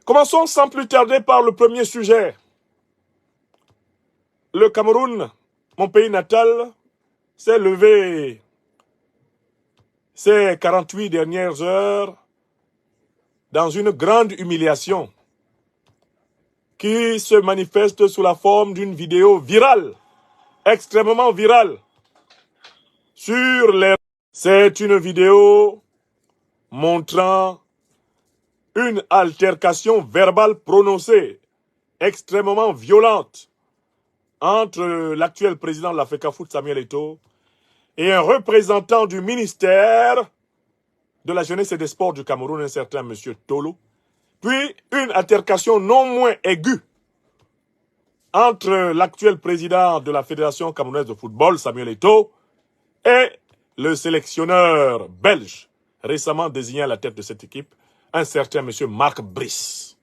Commençons sans plus tarder par le premier sujet. Le Cameroun, mon pays natal, s'est levé ces 48 dernières heures dans une grande humiliation qui se manifeste sous la forme d'une vidéo virale, extrêmement virale, sur les... C'est une vidéo montrant une altercation verbale prononcée, extrêmement violente, entre l'actuel président de la FECAFOOT, Samuel Eto'o, et un représentant du ministère de la Jeunesse et des Sports du Cameroun, un certain M. Tolo, puis une altercation non moins aiguë entre l'actuel président de la Fédération camerounaise de football, Samuel Eto'o, et le sélectionneur belge, récemment désigné à la tête de cette équipe, un certain M. Marc Brice.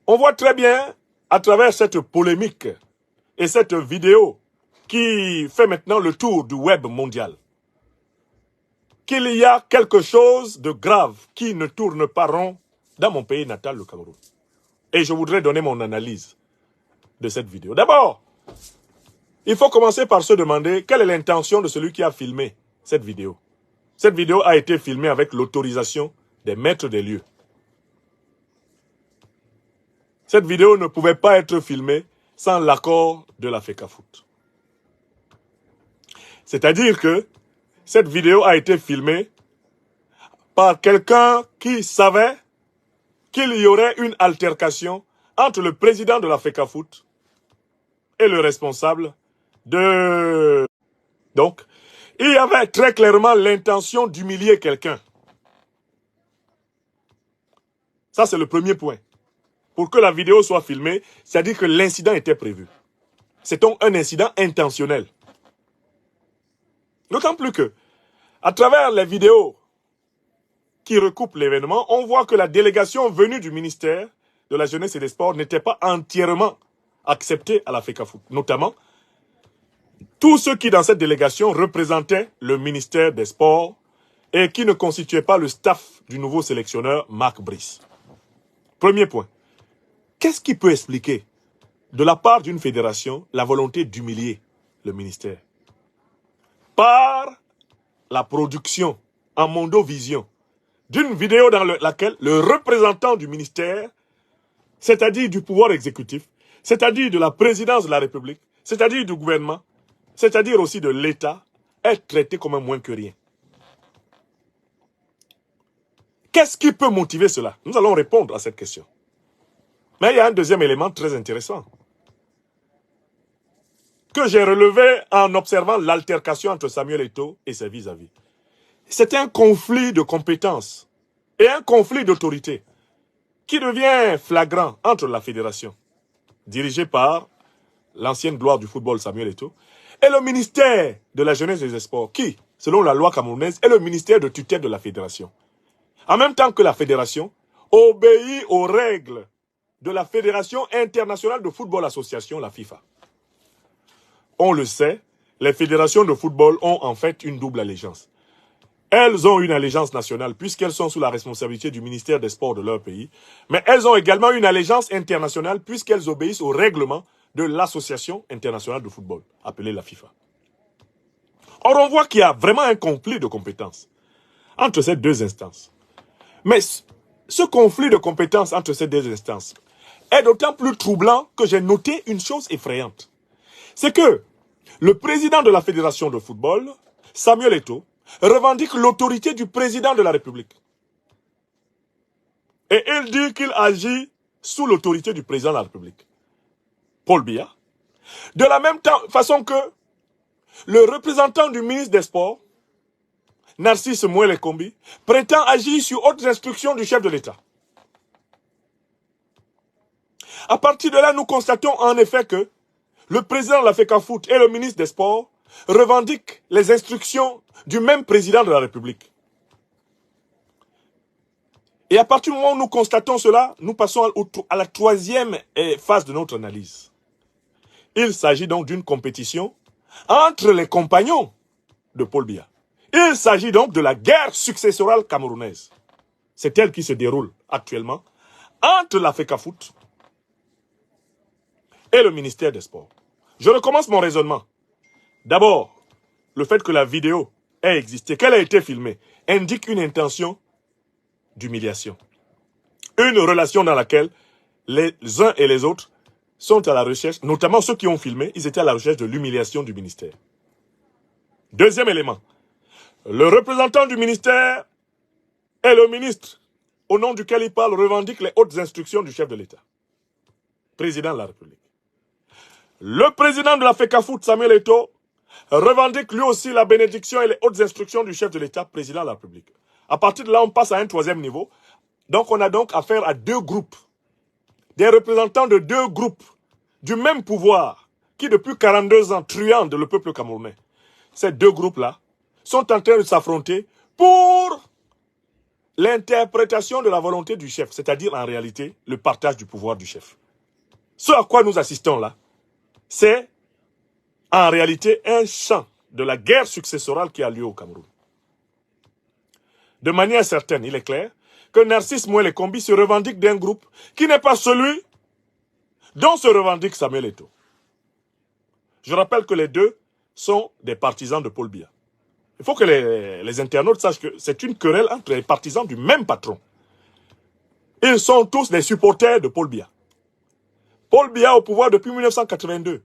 On voit très bien, à travers cette polémique et cette vidéo qui fait maintenant le tour du web mondial, qu'il y a quelque chose de grave qui ne tourne pas rond dans mon pays natal, le Cameroun. Et je voudrais donner mon analyse de cette vidéo. D'abord, il faut commencer par se demander quelle est l'intention de celui qui a filmé cette vidéo. Cette vidéo a été filmée avec l'autorisation des maîtres des lieux. Cette vidéo ne pouvait pas être filmée sans l'accord de la FECAFOOT. C'est-à-dire que cette vidéo a été filmée par quelqu'un qui savait qu'il y aurait une altercation entre le président de la FECAFOOT et le responsable de... Donc, il y avait très clairement l'intention d'humilier quelqu'un. Ça, c'est le premier point. Pour que la vidéo soit filmée, c'est-à-dire que l'incident était prévu. C'est donc un incident intentionnel. D'autant plus que, à travers les vidéos qui recoupent l'événement, on voit que la délégation venue du ministère de la Jeunesse et des Sports n'était pas entièrement acceptée à la FECAFOOT. Notamment, tous ceux qui, dans cette délégation, représentaient le ministère des Sports et qui ne constituaient pas le staff du nouveau sélectionneur Marc Brice. Premier point. Qu'est-ce qui peut expliquer, de la part d'une fédération, la volonté d'humilier le ministère? Par la production en mondovision d'une vidéo dans laquelle le représentant du ministère, c'est-à-dire du pouvoir exécutif, c'est-à-dire de la présidence de la République, c'est-à-dire du gouvernement, c'est-à-dire aussi de l'État, est traité comme un moins que rien. Qu'est-ce qui peut motiver cela? Nous allons répondre à cette question. Mais il y a un deuxième élément très intéressant que j'ai relevé en observant l'altercation entre Samuel Eto'o et ses vis-à-vis. C'est un conflit de compétences et un conflit d'autorité qui devient flagrant entre la fédération, dirigée par l'ancienne gloire du football Samuel Eto'o, et le ministère de la Jeunesse et des Sports, qui, selon la loi camerounaise, est le ministère de tutelle de la fédération. En même temps que la fédération obéit aux règles de la Fédération internationale de football association, la FIFA. On le sait, les fédérations de football ont en fait une double allégeance. Elles ont une allégeance nationale puisqu'elles sont sous la responsabilité du ministère des Sports de leur pays, mais elles ont également une allégeance internationale puisqu'elles obéissent au règlement de l'Association internationale de football, appelée la FIFA. Or, on voit qu'il y a vraiment un conflit de compétences entre ces deux instances. Mais ce conflit de compétences entre ces deux instances est d'autant plus troublant que j'ai noté une chose effrayante. C'est que le président de la Fédération de football, Samuel Eto'o, revendique l'autorité du président de la République. Et il dit qu'il agit sous l'autorité du président de la République, Paul Biya. De la même façon que le représentant du ministre des Sports, Narcisse Mouele Kombi, prétend agir sur haute instruction du chef de l'État. À partir de là, nous constatons en effet que le président de la FECAFOOT et le ministre des Sports revendiquent les instructions du même président de la République. Et à partir du moment où nous constatons cela, nous passons à la troisième phase de notre analyse. Il s'agit donc d'une compétition entre les compagnons de Paul Biya. Il s'agit donc de la guerre successorale camerounaise. c'est elle qui se déroule actuellement, entre la FECAFOOT et le ministère des Sports. Je recommence mon raisonnement. D'abord, le fait que la vidéo ait existé, qu'elle ait été filmée, indique une intention d'humiliation. Une relation dans laquelle les uns et les autres sont à la recherche, notamment ceux qui ont filmé, ils étaient à la recherche de l'humiliation du ministère. Deuxième élément, le représentant du ministère et le ministre au nom duquel il parle revendique les hautes instructions du chef de l'État, président de la République. Le président de la FECAFOOT, Samuel Eto'o, revendique lui aussi la bénédiction et les hautes instructions du chef de l'État, président de la République. À partir de là, on passe à un troisième niveau. Donc, on a donc affaire à deux groupes, des représentants de deux groupes du même pouvoir qui, depuis 42 ans, truandent le peuple camerounais. Ces deux groupes-là sont en train de s'affronter pour l'interprétation de la volonté du chef, c'est-à-dire en réalité le partage du pouvoir du chef. Ce à quoi nous assistons là, c'est en réalité un champ de la guerre successorale qui a lieu au Cameroun. De manière certaine, il est clair que Narcisse Mouel Kombi se revendique d'un groupe qui n'est pas celui dont se revendique Samuel Eto'o. Je rappelle que les deux sont des partisans de Paul Biya. Il faut que les internautes sachent que c'est une querelle entre les partisans du même patron. Ils sont tous des supporters de Paul Biya. Paul Biya au pouvoir depuis 1982.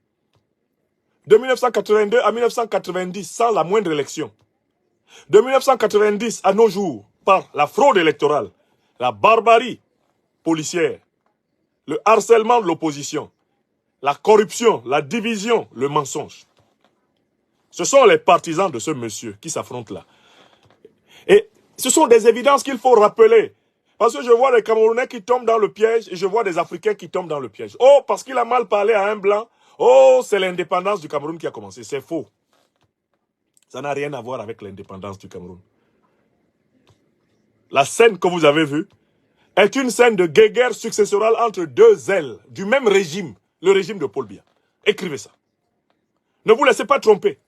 De 1982 à 1990, sans la moindre élection. De 1990 à nos jours, par la fraude électorale, la barbarie policière, le harcèlement de l'opposition, la corruption, la division, le mensonge. Ce sont les partisans de ce monsieur qui s'affrontent là. Et ce sont des évidences qu'il faut rappeler. Parce que je vois des Camerounais qui tombent dans le piège et je vois des Africains qui tombent dans le piège. Oh, parce qu'il a mal parlé à un blanc. Oh, c'est l'indépendance du Cameroun qui a commencé. C'est faux. Ça n'a rien à voir avec l'indépendance du Cameroun. La scène que vous avez vue est une scène de guerre successorale entre deux ailes du même régime, le régime de Paul Biya. Écrivez ça. Ne vous laissez pas tromper.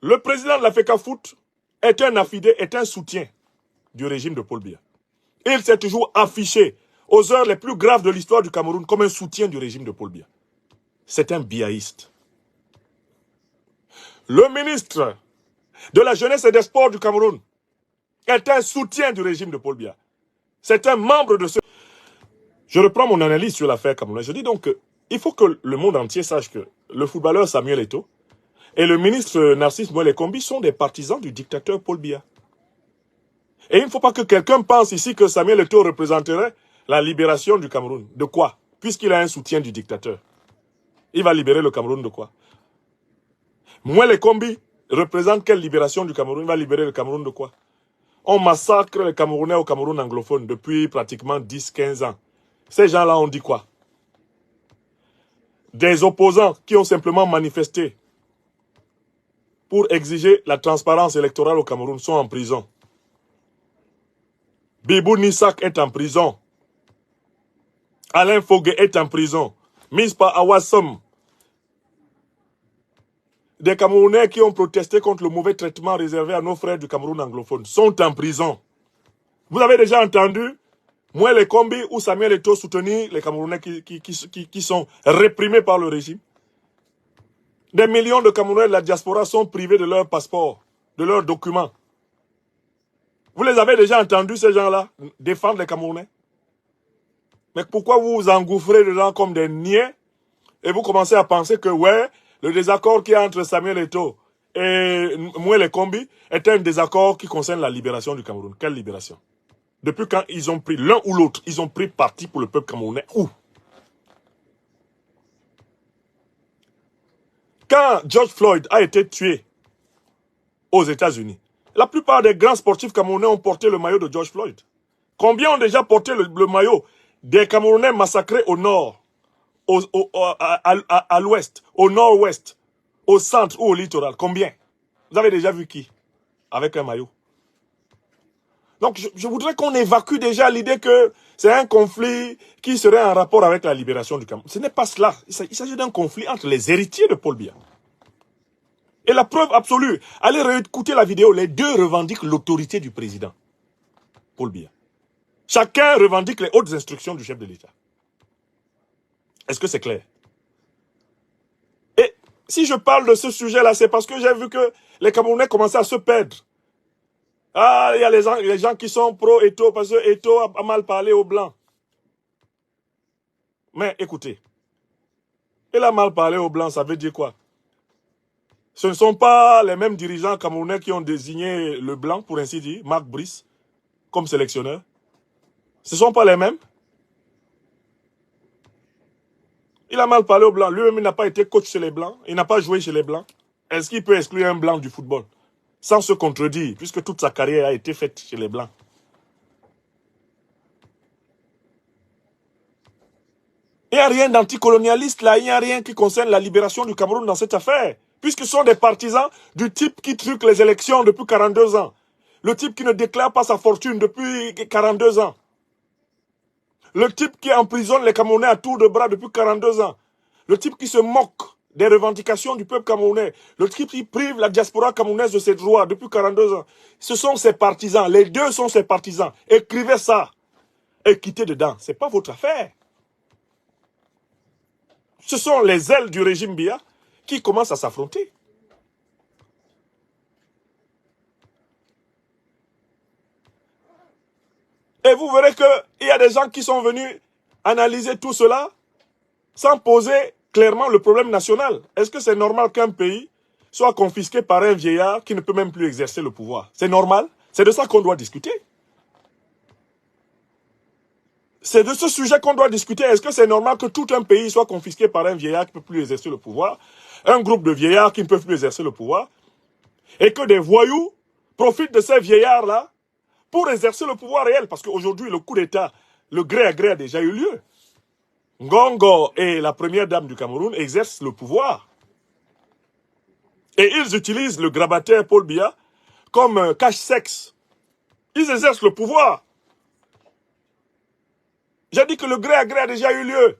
Le président de la FECAFOOT est un affidé, est un soutien du régime de Paul Biya. Il s'est toujours affiché aux heures les plus graves de l'histoire du Cameroun comme un soutien du régime de Paul Biya. C'est un biaïste. Le ministre de la Jeunesse et des Sports du Cameroun est un soutien du régime de Paul Biya. C'est un membre de ce... Je reprends mon analyse sur l'affaire camerounaise. Je dis donc qu'il faut que le monde entier sache que le footballeur Samuel Eto'o et le ministre Narcisse Mouel Kombi sont des partisans du dictateur Paul Biya. Et il ne faut pas que quelqu'un pense ici que Samuel Eto'o représenterait la libération du Cameroun. De quoi? Puisqu'il a un soutien du dictateur. Il va libérer le Cameroun de quoi? Mouel Kombi représente quelle libération du Cameroun? Il va libérer le Cameroun de quoi? On massacre les Camerounais au Cameroun anglophone depuis pratiquement 10-15 ans. Ces gens-là ont dit quoi? Des opposants qui ont simplement manifesté pour exiger la transparence électorale au Cameroun sont en prison. Bibou Nissak est en prison. Alain Fogué est en prison. Mispa Awassom. Des Camerounais qui ont protesté contre le mauvais traitement réservé à nos frères du Cameroun anglophone sont en prison. Vous avez déjà entendu Mouel Kombi ou Samuel Eto'o soutenir les Camerounais qui sont réprimés par le régime? Des millions de Camerounais de la diaspora sont privés de leur passeport, de leurs documents. Vous les avez déjà entendus, ces gens-là, défendre les Camerounais? Mais pourquoi vous vous engouffrez dedans comme des niais et vous commencez à penser que, ouais, le désaccord qu'il y a entre Samuel Eto'o et Mouel Kombi est un désaccord qui concerne la libération du Cameroun. Quelle libération? Depuis quand ils ont pris l'un ou l'autre, ils ont pris parti pour le peuple camerounais? Où? Quand George Floyd a été tué aux États-Unis, la plupart des grands sportifs camerounais ont porté le maillot de George Floyd. Combien ont déjà porté le maillot des Camerounais massacrés au nord, à l'ouest, au nord-ouest, au centre ou au littoral? Combien? Vous avez déjà vu qui avec un maillot? Donc je voudrais qu'on évacue déjà l'idée que c'est un conflit qui serait en rapport avec la libération du Cameroun. Ce n'est pas cela. Il s'agit d'un conflit entre les héritiers de Paul Biya Et la preuve absolue, allez réécouter la vidéo, les deux revendiquent l'autorité du président, Paul Biya. Chacun revendique les hautes instructions du chef de l'État. Est-ce que c'est clair? Et si je parle de ce sujet-là, c'est parce que j'ai vu que les Camerounais commençaient à se perdre. Ah, il y a les gens qui sont pro-Eto'o parce que Eto'o a mal parlé aux Blancs. Mais écoutez, il a mal parlé aux Blancs, ça veut dire quoi? Ce ne sont pas les mêmes dirigeants camerounais qui ont désigné le Blanc, pour ainsi dire, Marc Brice, comme sélectionneur. Ce ne sont pas les mêmes. Il a mal parlé aux Blancs. Lui-même, il n'a pas été coach chez les Blancs. Il n'a pas joué chez les Blancs. Est-ce qu'il peut exclure un Blanc du football? Sans se contredire, puisque toute sa carrière a été faite chez les Blancs. Il n'y a rien d'anticolonialiste là, il n'y a rien qui concerne la libération du Cameroun dans cette affaire. Puisque ce sont des partisans du type qui truque les élections depuis 42 ans. Le type qui ne déclare pas sa fortune depuis 42 ans. Le type qui emprisonne les Camerounais à tour de bras depuis 42 ans. Le type qui se moque des revendications du peuple camerounais. Le type qui prive la diaspora camerounaise de ses droits depuis 42 ans. Ce sont ses partisans. Les deux sont ses partisans. Écrivez ça. Et quittez dedans. Ce n'est pas votre affaire. Ce sont les ailes du régime Biya qui commencent à s'affronter. Et vous verrez qu'il y a des gens qui sont venus analyser tout cela sans poser clairement le problème national. Est-ce que c'est normal qu'un pays soit confisqué par un vieillard qui ne peut même plus exercer le pouvoir? C'est normal? C'est de ça qu'on doit discuter. C'est de ce sujet qu'on doit discuter. Est-ce que c'est normal que tout un pays soit confisqué par un vieillard qui ne peut plus exercer le pouvoir, un groupe de vieillards qui ne peuvent plus exercer le pouvoir, et que des voyous profitent de ces vieillards-là pour exercer le pouvoir réel? Parce qu'aujourd'hui, le coup d'État, le gré à gré a déjà eu lieu. Ngongo et la première dame du Cameroun exercent le pouvoir. Et ils utilisent le grabataire Paul Biya comme cache-sexe. Ils exercent le pouvoir. J'ai dit que le gré à gré a déjà eu lieu.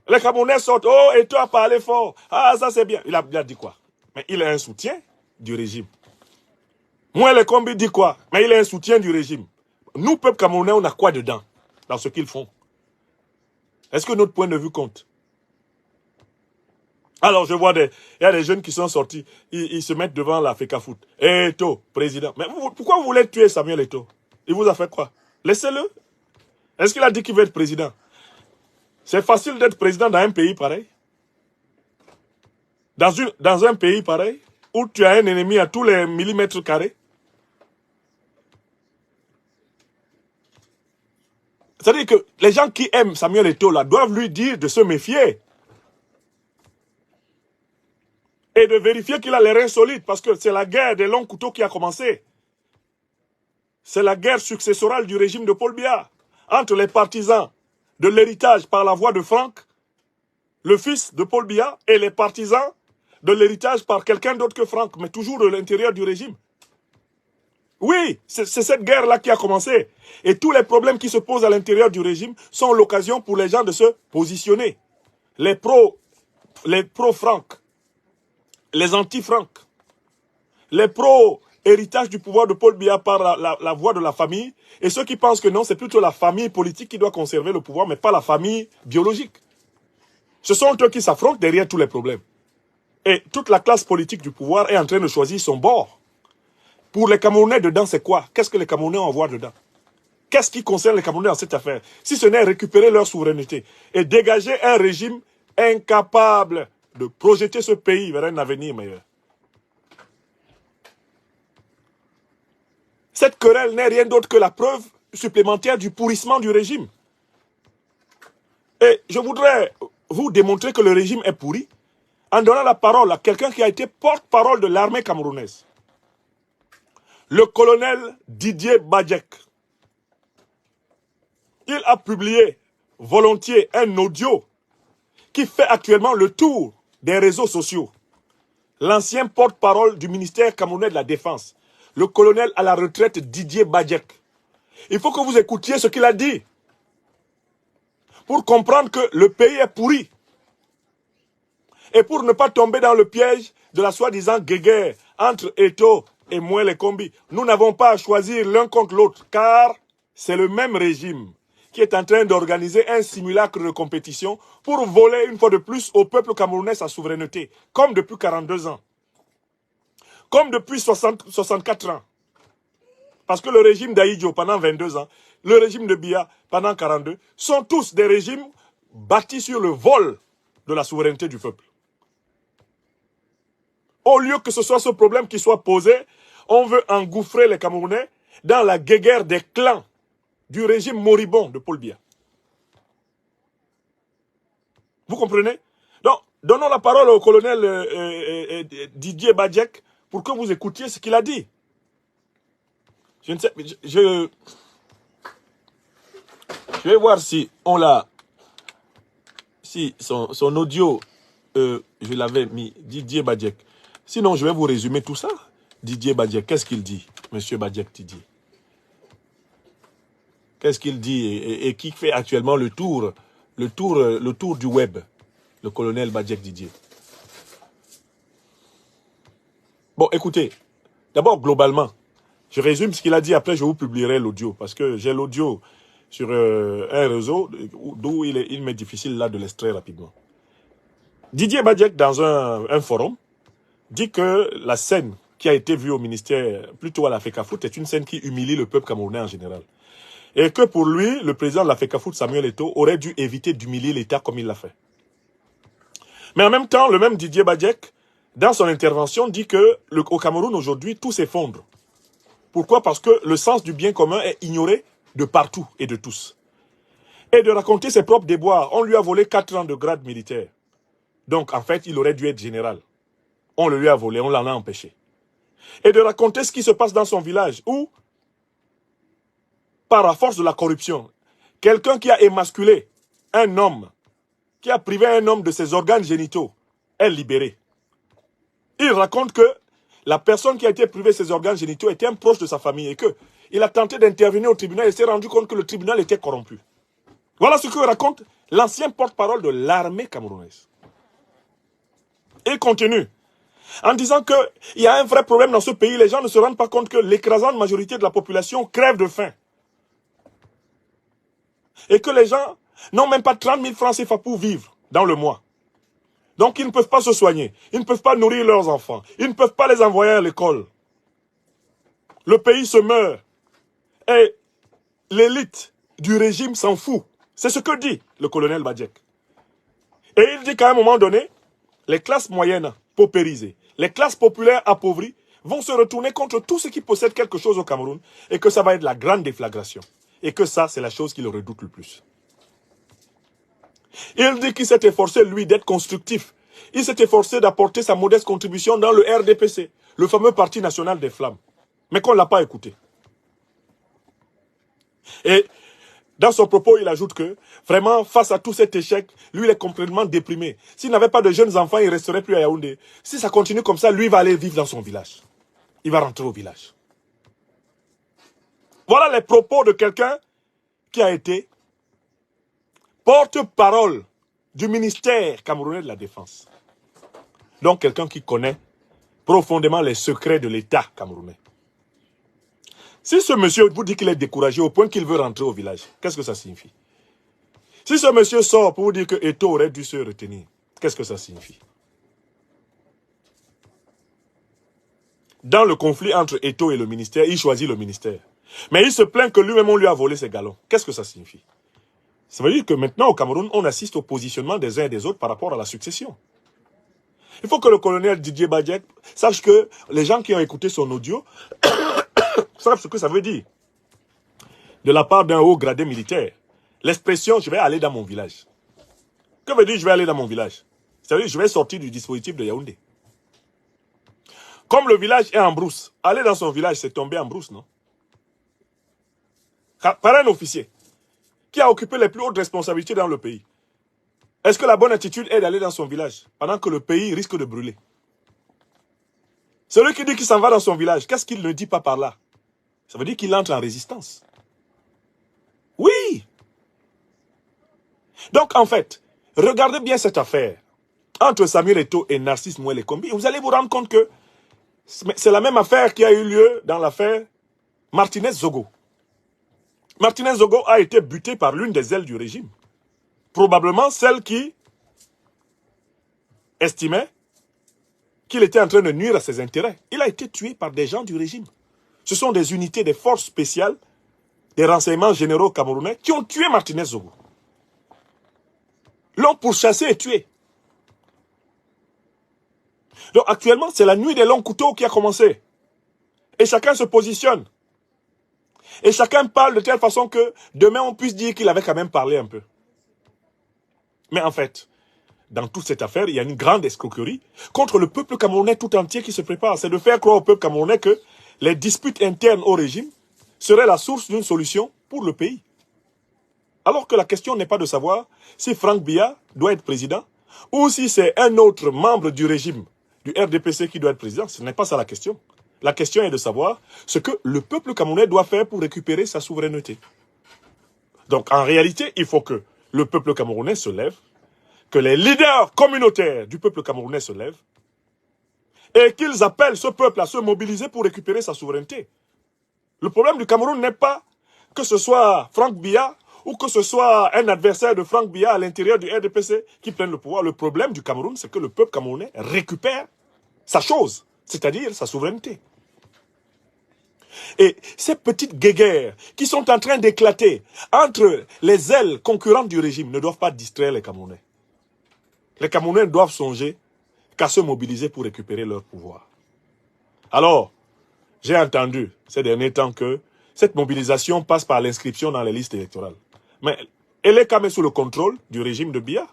Les Camerounais sortent. Oh, et toi, parlé fort. Ah, ça c'est bien. Il a dit quoi? Mais il a un soutien du régime. Moi, les combis dit quoi? Mais il a un soutien du régime. Nous, peuple camerounais, on a quoi dedans? Dans ce qu'ils font? Est-ce que notre point de vue compte? Alors, je vois il y a des jeunes qui sont sortis. Ils se mettent devant la FECAFOOT. Eto'o, président. Mais pourquoi vous voulez tuer Samuel Eto'o? Il vous a fait quoi? Laissez-le. Est-ce qu'il a dit qu'il veut être président? C'est facile d'être président dans un pays pareil. Dans un pays pareil, où tu as un ennemi à tous les millimètres carrés. C'est-à-dire que les gens qui aiment Samuel Eto'o là doivent lui dire de se méfier. Et de vérifier qu'il a les reins solides, parce que c'est la guerre des longs couteaux qui a commencé. C'est la guerre successorale du régime de Paul Biya, entre les partisans de l'héritage par la voix de Franck, le fils de Paul Biya, et les partisans de l'héritage par quelqu'un d'autre que Franck, mais toujours de l'intérieur du régime. Oui, c'est cette guerre-là qui a commencé. Et tous les problèmes qui se posent à l'intérieur du régime sont l'occasion pour les gens de se positionner. Les pro-Franck, les anti-Franck, les pro-héritage du pouvoir de Paul Biya par la voix de la famille, et ceux qui pensent que non, c'est plutôt la famille politique qui doit conserver le pouvoir, mais pas la famille biologique. Ce sont eux qui s'affrontent derrière tous les problèmes. Et toute la classe politique du pouvoir est en train de choisir son bord. Pour les Camerounais, dedans, c'est quoi? Qu'est-ce que les Camerounais ont à voir dedans? Qu'est-ce qui concerne les Camerounais dans cette affaire? Si ce n'est récupérer leur souveraineté et dégager un régime incapable de projeter ce pays vers un avenir meilleur. Cette querelle n'est rien d'autre que la preuve supplémentaire du pourrissement du régime. Et je voudrais vous démontrer que le régime est pourri en donnant la parole à quelqu'un qui a été porte-parole de l'armée camerounaise. Le colonel Didier Badjek. Il a publié volontiers un audio qui fait actuellement le tour des réseaux sociaux. L'ancien porte-parole du ministère camerounais de la Défense, le colonel à la retraite Didier Badjek. Il faut que vous écoutiez ce qu'il a dit pour comprendre que le pays est pourri. Et pour ne pas tomber dans le piège de la soi-disant guéguerre entre Eto'o et Moël Kombi, nous n'avons pas à choisir l'un contre l'autre, car c'est le même régime qui est en train d'organiser un simulacre de compétition pour voler une fois de plus au peuple camerounais sa souveraineté, comme depuis 42 ans, comme depuis 64 ans. Parce que le régime d'Aïdjo pendant 22 ans, le régime de Biya pendant 42, sont tous des régimes bâtis sur le vol de la souveraineté du peuple. Au lieu que ce soit ce problème qui soit posé, on veut engouffrer les Camerounais dans la guéguerre des clans du régime moribond de Paul Biya. Vous comprenez? Donc, donnons la parole au colonel Didier Badjek pour que vous écoutiez ce qu'il a dit. Je ne sais, je vais voir si on l'a, si son audio, je l'avais mis, Didier Badjek. Sinon, je vais vous résumer tout ça. Didier Badjek, qu'est-ce qu'il dit, monsieur Badjek Didier? Qu'est-ce qu'il dit et qui fait actuellement le tour du web, le colonel Badjek Didier? Bon, écoutez, d'abord, globalement, je résume ce qu'il a dit, après je vous publierai l'audio, parce que j'ai l'audio sur un réseau, d'où il m'est difficile là de l'extraire rapidement. Didier Badjek, dans un forum, dit que la scène qui a été vue au ministère, plutôt à la FECAFOOT, est une scène qui humilie le peuple camerounais en général. Et que pour lui, le président de la FECAFOOT, Samuel Eto'o, aurait dû éviter d'humilier l'État comme il l'a fait. Mais en même temps, le même Didier Badjek, dans son intervention, dit que au Cameroun aujourd'hui, tout s'effondre. Pourquoi? Parce que le sens du bien commun est ignoré de partout et de tous. Et de raconter ses propres déboires, on lui a volé 4 ans de grade militaire. Donc en fait, il aurait dû être général. On le lui a volé, on l'en a empêché. Et de raconter ce qui se passe dans son village, où, par la force de la corruption, quelqu'un qui a émasculé un homme, qui a privé un homme de ses organes génitaux, est libéré. Il raconte que la personne qui a été privée de ses organes génitaux était un proche de sa famille et qu'il a tenté d'intervenir au tribunal et s'est rendu compte que le tribunal était corrompu. Voilà ce que raconte l'ancien porte-parole de l'armée camerounaise. Il continue en disant qu'il y a un vrai problème dans ce pays. Les gens ne se rendent pas compte que l'écrasante majorité de la population crève de faim. Et que les gens n'ont même pas 30 000 francs CFA pour vivre dans le mois. Donc ils ne peuvent pas se soigner. Ils ne peuvent pas nourrir leurs enfants. Ils ne peuvent pas les envoyer à l'école. Le pays se meurt. Et l'élite du régime s'en fout. C'est ce que dit le colonel Badjek. Et il dit qu'à un moment donné, les classes moyennes paupérisées, les classes populaires appauvries vont se retourner contre tous ceux qui possèdent quelque chose au Cameroun et que ça va être la grande déflagration. Et que ça, c'est la chose qu'il redoute le plus. Il dit qu'il s'est efforcé, lui, d'être constructif. Il s'est efforcé d'apporter sa modeste contribution dans le RDPC, le fameux Parti national des flammes. Mais qu'on ne l'a pas écouté. Et dans son propos, il ajoute que, vraiment, face à tout cet échec, lui, il est complètement déprimé. S'il n'avait pas de jeunes enfants, il ne resterait plus à Yaoundé. Si ça continue comme ça, lui, il va aller vivre dans son village. Il va rentrer au village. Voilà les propos de quelqu'un qui a été porte-parole du ministère camerounais de la Défense. Donc, quelqu'un qui connaît profondément les secrets de l'État camerounais. Si ce monsieur vous dit qu'il est découragé au point qu'il veut rentrer au village, qu'est-ce que ça signifie? Si ce monsieur sort pour vous dire que Eto'o aurait dû se retenir, qu'est-ce que ça signifie? Dans le conflit entre Eto'o et le ministère, il choisit le ministère. Mais il se plaint que lui-même, on lui a volé ses galons. Qu'est-ce que ça signifie? Ça veut dire que maintenant, au Cameroun, on assiste au positionnement des uns et des autres par rapport à la succession. Il faut que le colonel Didier Badjek sache que les gens qui ont écouté son audio savent ce que ça veut dire. De la part d'un haut gradé militaire. L'expression « je vais aller dans mon village ». Que veut dire « je vais aller dans mon village » C'est-à-dire « je vais sortir du dispositif de Yaoundé ». Comme le village est en brousse, aller dans son village, c'est tomber en brousse, non? Par un officier qui a occupé les plus hautes responsabilités dans le pays. Est-ce que la bonne attitude est d'aller dans son village pendant que le pays risque de brûler? Celui qui dit qu'il s'en va dans son village, qu'est-ce qu'il ne dit pas par là? Ça veut dire qu'il entre en résistance. Oui! Donc en fait, regardez bien cette affaire. entre Samuel Eto'o et Narcisse Mouelle Kombi, vous allez vous rendre compte que c'est la même affaire qui a eu lieu dans l'affaire Martinez-Zogo. Martinez-Zogo a été buté par l'une des ailes du régime. Probablement celle qui estimait qu'il était en train de nuire à ses intérêts. Il a été tué par des gens du régime. Ce sont des unités des forces spéciales, des renseignements généraux camerounais qui ont tué Martinez-Zogo. L'ont pourchassé et tué. Donc actuellement, c'est la nuit des longs couteaux qui a commencé. Et chacun se positionne. Et chacun parle de telle façon que demain on puisse dire qu'il avait quand même parlé un peu. Mais en fait, dans toute cette affaire, il y a une grande escroquerie contre le peuple camerounais tout entier qui se prépare. C'est de faire croire au peuple camerounais que les disputes internes au régime seraient la source d'une solution pour le pays. Alors que la question n'est pas de savoir si Franck Biya doit être président ou si c'est un autre membre du régime, du RDPC qui doit être président. Ce n'est pas ça la question. La question est de savoir ce que le peuple camerounais doit faire pour récupérer sa souveraineté. Donc en réalité, il faut que le peuple camerounais se lève, que les leaders communautaires du peuple camerounais se lèvent et qu'ils appellent ce peuple à se mobiliser pour récupérer sa souveraineté. Le problème du Cameroun n'est pas que ce soit Franck Biya ou que ce soit un adversaire de Franck Biya à l'intérieur du RDPC qui prenne le pouvoir. Le problème du Cameroun, c'est que le peuple camerounais récupère sa chose, c'est-à-dire sa souveraineté. Et ces petites guéguerres qui sont en train d'éclater entre les ailes concurrentes du régime ne doivent pas distraire les Camerounais. Les Camerounais doivent songer qu'à se mobiliser pour récupérer leur pouvoir. Alors, j'ai entendu ces derniers temps que cette mobilisation passe par l'inscription dans les listes électorales. Mais elle est quand même sous le contrôle du régime de Biya.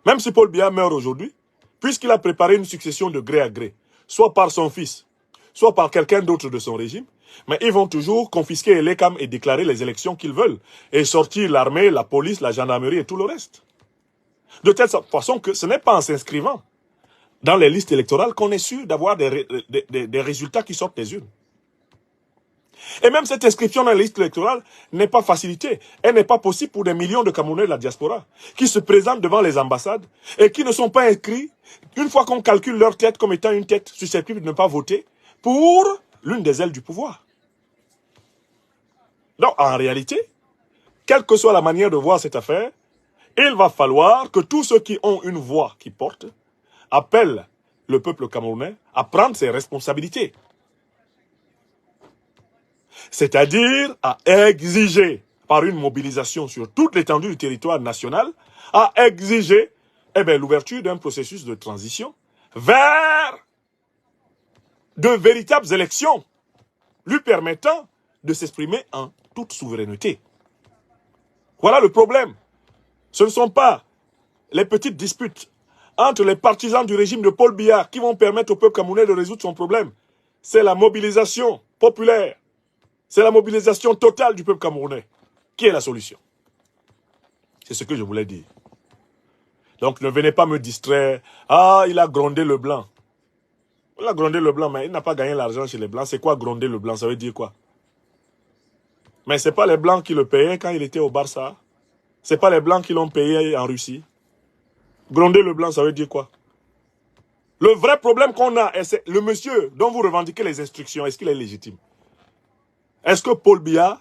Même si Paul Biya meurt aujourd'hui, puisqu'il a préparé une succession de gré à gré, soit par son fils, soit par quelqu'un d'autre de son régime, mais ils vont toujours confisquer l'ECAM et déclarer les élections qu'ils veulent, et sortir l'armée, la police, la gendarmerie et tout le reste. De telle façon que ce n'est pas en s'inscrivant dans les listes électorales qu'on est sûr d'avoir des résultats qui sortent des urnes. Et même cette inscription dans les listes électorales n'est pas facilitée. Elle n'est pas possible pour des millions de Camerounais de la diaspora qui se présentent devant les ambassades et qui ne sont pas inscrits, une fois qu'on calcule leur tête comme étant une tête susceptible de ne pas voter, pour l'une des ailes du pouvoir. Donc, en réalité, quelle que soit la manière de voir cette affaire, il va falloir que tous ceux qui ont une voix qui porte appellent le peuple camerounais à prendre ses responsabilités. C'est-à-dire à exiger, par une mobilisation sur toute l'étendue du territoire national, à exiger l'ouverture d'un processus de transition vers de véritables élections lui permettant de s'exprimer en toute souveraineté. Voilà le problème. Ce ne sont pas les petites disputes entre les partisans du régime de Paul Biya qui vont permettre au peuple camerounais de résoudre son problème. C'est la mobilisation populaire. C'est la mobilisation totale du peuple camerounais qui est la solution. C'est ce que je voulais dire. Donc ne venez pas me distraire. Ah, il a grondé le blanc. Il a grondé le blanc, mais il n'a pas gagné l'argent chez les blancs. C'est quoi gronder le blanc? Ça veut dire quoi? Mais ce n'est pas les blancs qui le payaient quand il était au Barça. Ce n'est pas les blancs qui l'ont payé en Russie. Gronder le blanc, ça veut dire quoi? Le vrai problème qu'on a, c'est le monsieur dont vous revendiquez les instructions, est-ce qu'il est légitime? Est-ce que Paul Biya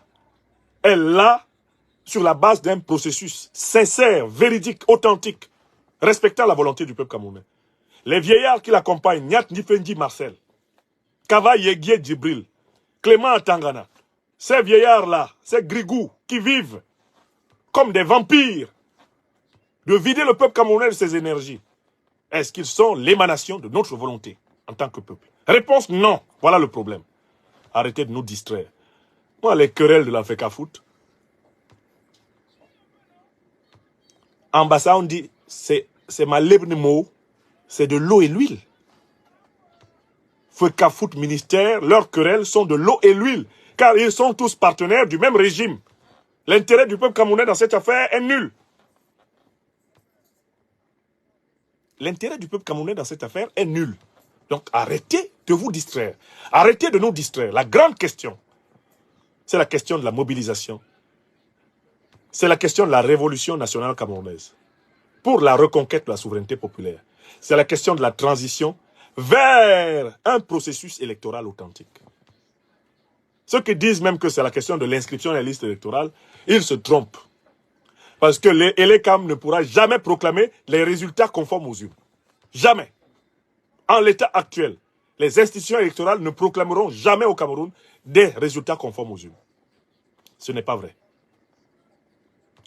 est là sur la base d'un processus sincère, véridique, authentique, respectant la volonté du peuple camerounais? Les vieillards qui l'accompagnent, Nyat Nifendi Marcel, Kava Yegie Djibril, Clément Atangana, ces vieillards-là, ces grigous qui vivent comme des vampires, de vider le peuple camerounais de ses énergies, est-ce qu'ils sont l'émanation de notre volonté en tant que peuple? Réponse non. Voilà le problème. Arrêtez de nous distraire. Moi, les querelles de la FECAFOOT, en bas ça on dit, c'est ma libre mot, c'est de l'eau et l'huile. FECAFOOT ministère, leurs querelles sont de l'eau et l'huile, car ils sont tous partenaires du même régime. L'intérêt du peuple camerounais dans cette affaire est nul. L'intérêt du peuple camerounais dans cette affaire est nul. Donc arrêtez de vous distraire. Arrêtez de nous distraire. La grande question, c'est la question de la mobilisation. C'est la question de la révolution nationale camerounaise. pour la reconquête de la souveraineté populaire. C'est la question de la transition vers un processus électoral authentique. Ceux qui disent même que c'est la question de l'inscription à la liste électorale, ils se trompent. Parce que l'ELECAM ne pourra jamais proclamer les résultats conformes aux urnes. Jamais. En l'état actuel, les institutions électorales ne proclameront jamais au Cameroun des résultats conformes aux urnes. Ce n'est pas vrai.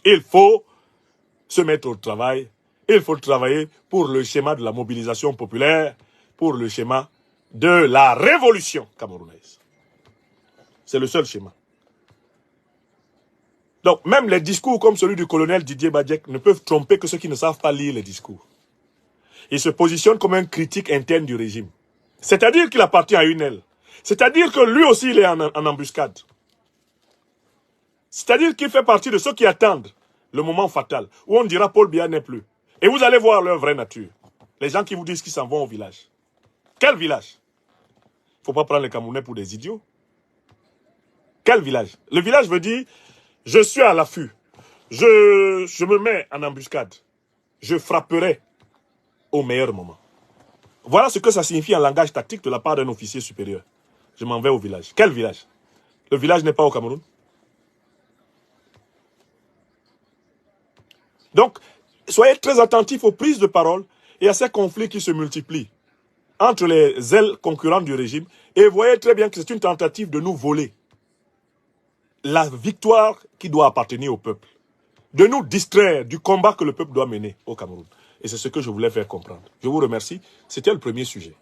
Il faut se mettre au travail. Il faut travailler pour le schéma de la mobilisation populaire, pour le schéma de la révolution camerounaise. C'est le seul schéma. Donc, même les discours comme celui du colonel Didier Badjek ne peuvent tromper que ceux qui ne savent pas lire les discours. Il se positionne comme un critique interne du régime. C'est-à-dire qu'il appartient à une aile. C'est-à-dire que lui aussi, il est en embuscade. C'est-à-dire qu'il fait partie de ceux qui attendent le moment fatal, où on dira Paul Biya n'est plus. Et vous allez voir leur vraie nature. Les gens qui vous disent qu'ils s'en vont au village. Quel village? Il ne faut pas prendre les Camerounais pour des idiots. Quel village? Le village veut dire, je suis à l'affût. Je me mets en embuscade. Je frapperai au meilleur moment. Voilà ce que ça signifie en langage tactique de la part d'un officier supérieur. Je m'en vais au village. Quel village? Le village n'est pas au Cameroun. Donc, soyez très attentifs aux prises de parole et à ces conflits qui se multiplient entre les ailes concurrentes du régime. Et voyez très bien que c'est une tentative de nous voler la victoire qui doit appartenir au peuple. De nous distraire du combat que le peuple doit mener au Cameroun. Et c'est ce que je voulais faire comprendre. Je vous remercie. C'était le premier sujet.